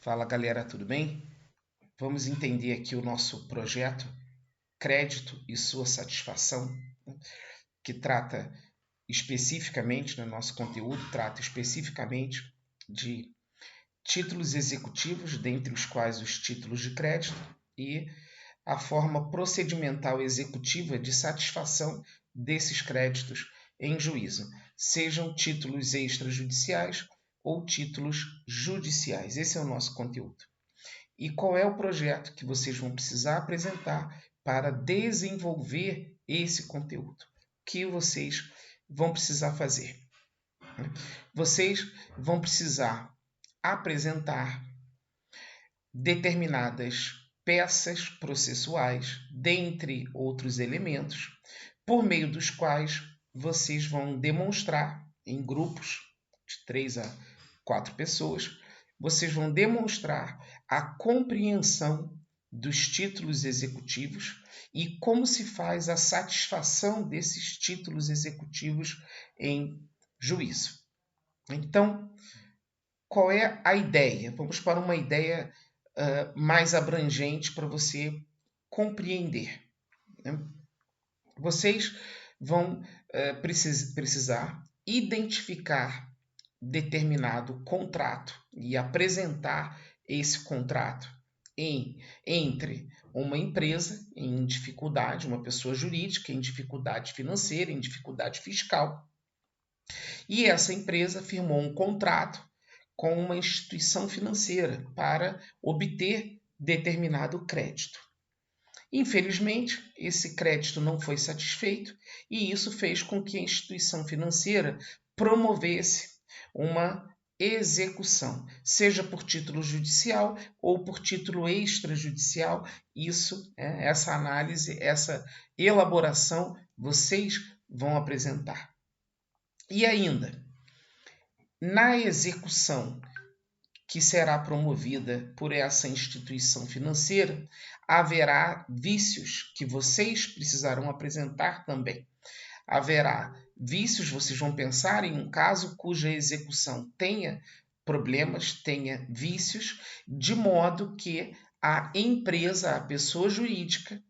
Fala galera, tudo bem? Vamos entender aqui o nosso projeto Crédito e sua satisfação, né, que trata especificamente, no nosso conteúdo, trata especificamente de títulos executivos, dentre os quais os títulos de crédito, e a forma procedimental executiva de satisfação desses créditos em juízo, sejam títulos extrajudiciais ou títulos judiciais. Esse é o nosso conteúdo. E qual é o projeto que vocês vão precisar apresentar para desenvolver esse conteúdo? O que vocês vão precisar fazer? Vocês vão precisar apresentar determinadas peças processuais, dentre outros elementos, por meio dos quais vocês vão demonstrar em grupos de 3 a 4 pessoas, vocês vão demonstrar a compreensão dos títulos executivos e como se faz a satisfação desses títulos executivos em juízo. Então, qual é a ideia? Vamos para uma ideia mais abrangente para você compreender, né? Vocês vão precisar identificar determinado contrato e apresentar esse contrato entre uma empresa em dificuldade, uma pessoa jurídica em dificuldade financeira, em dificuldade fiscal, e essa empresa firmou um contrato com uma instituição financeira para obter determinado crédito. Infelizmente, esse crédito não foi satisfeito e isso fez com que a instituição financeira promovesse uma execução, seja por título judicial ou por título extrajudicial. Isso, essa análise, essa elaboração, vocês vão apresentar. E ainda, na execução que será promovida por essa instituição financeira, haverá vícios que vocês precisarão apresentar também. Haverá vícios, vocês vão pensar em um caso cuja execução tenha problemas, tenha vícios, de modo que a empresa, a pessoa jurídica,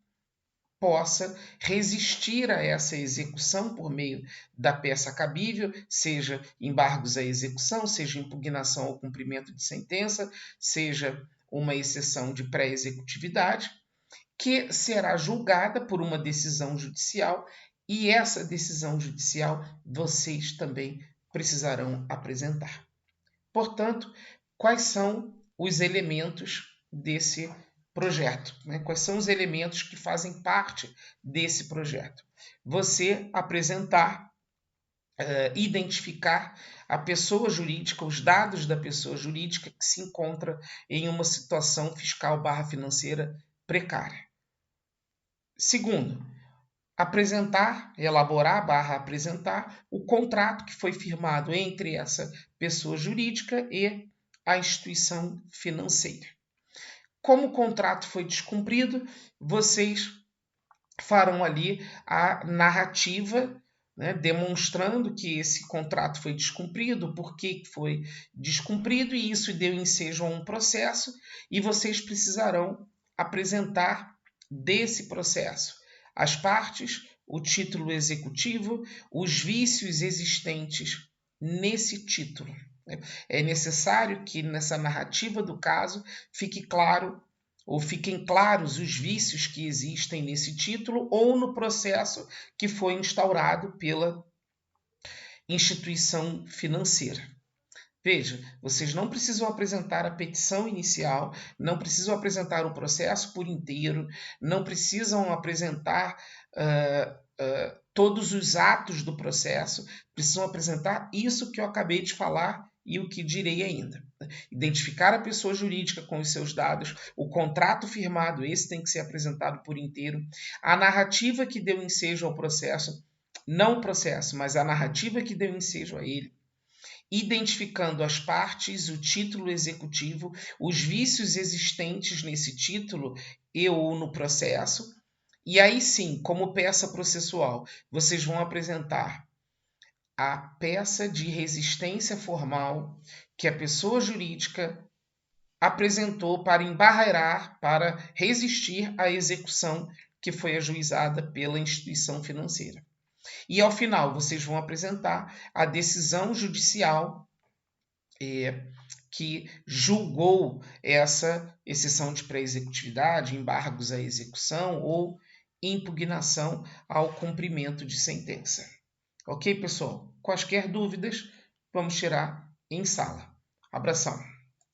possa resistir a essa execução por meio da peça cabível, seja embargos à execução, seja impugnação ao cumprimento de sentença, seja uma exceção de pré-executividade, que será julgada por uma decisão judicial e essa decisão judicial vocês também precisarão apresentar. Portanto, quais são os elementos desse projeto? Né? Quais são os elementos que fazem parte desse projeto? Você apresentar, identificar a pessoa jurídica, os dados da pessoa jurídica que se encontra em uma situação fiscal / financeira precária. Segundo, elaborar / apresentar o contrato que foi firmado entre essa pessoa jurídica e a instituição financeira. Como o contrato foi descumprido, vocês farão ali a narrativa, né, demonstrando que esse contrato foi descumprido, por que foi descumprido, e isso deu ensejo a um processo, e vocês precisarão apresentar desse processo as partes, o título executivo, os vícios existentes nesse título. É necessário que nessa narrativa do caso fique claro ou fiquem claros os vícios que existem nesse título ou no processo que foi instaurado pela instituição financeira. Veja, vocês não precisam apresentar a petição inicial, não precisam apresentar o processo por inteiro, não precisam apresentar todos os atos do processo, precisam apresentar isso que eu acabei de falar e o que direi ainda. Identificar a pessoa jurídica com os seus dados, o contrato firmado, esse tem que ser apresentado por inteiro, a narrativa que deu ensejo ao processo, não o processo, mas a narrativa que deu ensejo a ele, identificando as partes, o título executivo, os vícios existentes nesse título e ou no processo. E aí sim, como peça processual, vocês vão apresentar a peça de resistência formal que a pessoa jurídica apresentou para embarrear, para resistir à execução que foi ajuizada pela instituição financeira. E ao final, vocês vão apresentar a decisão judicial que julgou essa exceção de pré-executividade, embargos à execução ou impugnação ao cumprimento de sentença. Ok, pessoal? Quaisquer dúvidas, vamos tirar em sala. Abração.